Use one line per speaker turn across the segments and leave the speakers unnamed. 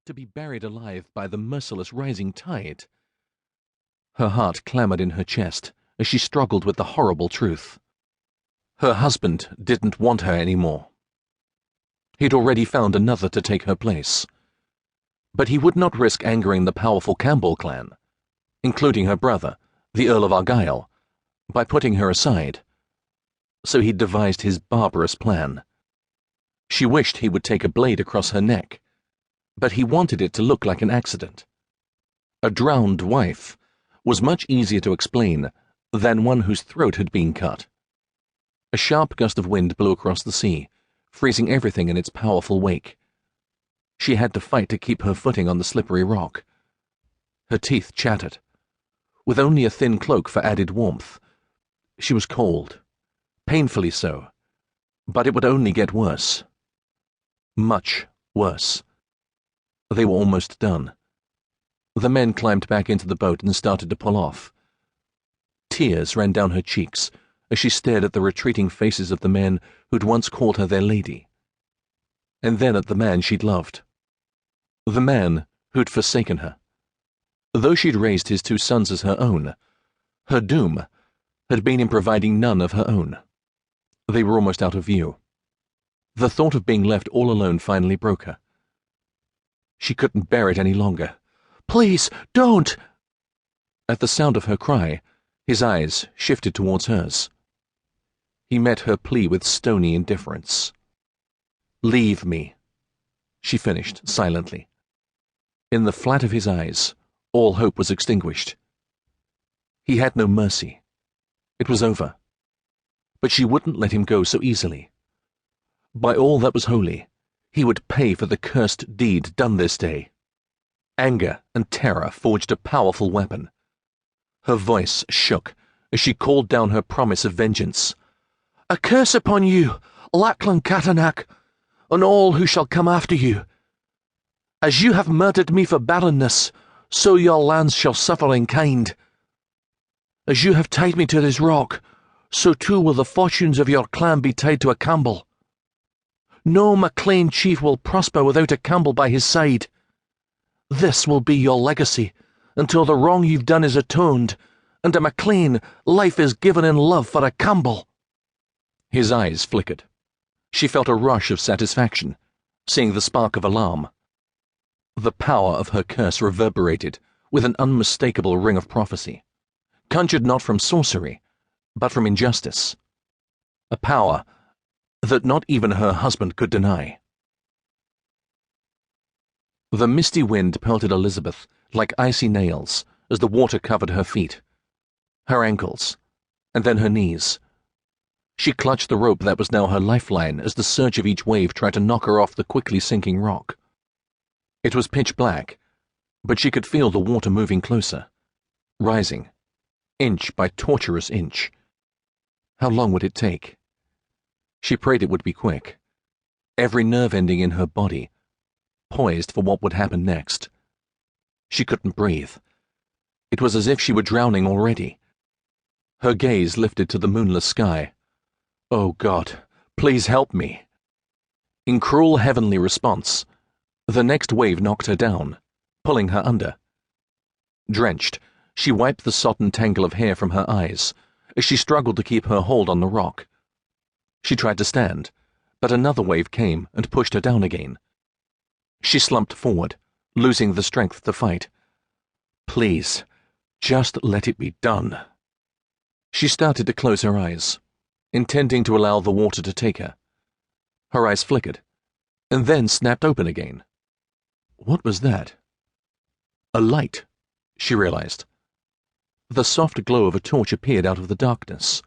to be buried alive by the merciless rising tide. Her heart clamoured in her chest as she struggled with the horrible truth. Her husband didn't want her anymore. He'd already found another to take her place. But he would not risk angering the powerful Campbell clan, including her brother, the Earl of Argyll, by putting her aside. So he'd devised his barbarous plan. She wished he would take a blade across her neck, but he wanted it to look like an accident. A drowned wife was much easier to explain than one whose throat had been cut. A sharp gust of wind blew across the sea, freezing everything in its powerful wake. She had to fight to keep her footing on the slippery rock. Her teeth chattered. With only a thin cloak for added warmth, she was cold, painfully so, but it would only get worse. Much worse. They were almost done. The men climbed back into the boat and started to pull off. Tears ran down her cheeks as she stared at the retreating faces of the men who'd once called her their lady, and then at the man she'd loved. The man who'd forsaken her. Though she'd raised his 2 sons as her own, her doom had been in providing none of her own. They were almost out of view. The thought of being left all alone finally broke her. She couldn't bear it any longer. "Please, don't!" At the sound of her cry, his eyes shifted towards hers. He met her plea with stony indifference. "Leave me," she finished silently. In the flat of his eyes, all hope was extinguished. He had no mercy. It was over. But she wouldn't let him go so easily. By all that was holy, he would pay for the cursed deed done this day. Anger and terror forged a powerful weapon. Her voice shook as she called down her promise of vengeance. "A curse upon you, Lachlan Macleod, and all who shall come after you. As you have murdered me for barrenness, so your lands shall suffer in kind. As you have tied me to this rock, so too will the fortunes of your clan be tied to a Campbell. No Maclean chief will prosper without a Campbell by his side. This will be your legacy until the wrong you've done is atoned, and a Maclean life is given in love for a Campbell." His eyes flickered. She felt a rush of satisfaction, seeing the spark of alarm. The power of her curse reverberated with an unmistakable ring of prophecy, conjured not from sorcery, but from injustice. A power that not even her husband could deny. The misty wind pelted Elizabeth like icy nails as the water covered her feet, her ankles, and then her knees. She clutched the rope that was now her lifeline as the surge of each wave tried to knock her off the quickly sinking rock. It was pitch black, but she could feel the water moving closer, rising, inch by torturous inch. How long would it take? She prayed it would be quick, every nerve ending in her body poised for what would happen next. She couldn't breathe. It was as if she were drowning already. Her gaze lifted to the moonless sky. "Oh God, please help me." In cruel heavenly response, the next wave knocked her down, pulling her under. Drenched, she wiped the sodden tangle of hair from her eyes as she struggled to keep her hold on the rock. She tried to stand, but another wave came and pushed her down again. She slumped forward, losing the strength to fight. "Please, just let it be done." She started to close her eyes, intending to allow the water to take her. Her eyes flickered, and then snapped open again. What was that? A light, she realized. The soft glow of a torch appeared out of the darkness.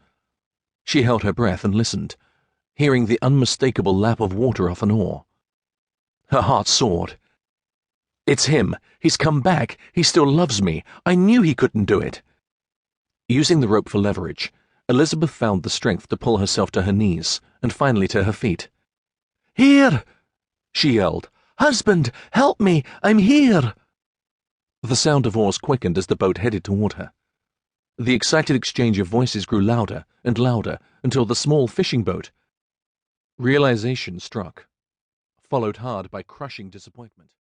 She held her breath and listened, hearing the unmistakable lap of water off an oar. Her heart soared. "It's him. He's come back. He still loves me. I knew he couldn't do it." Using the rope for leverage, Elizabeth found the strength to pull herself to her knees and finally to her feet. "Here!" she yelled. "Husband, help me! I'm here!" The sound of oars quickened as the boat headed toward her. The excited exchange of voices grew louder and louder until the small fishing boat. Realization struck, followed hard by crushing disappointment.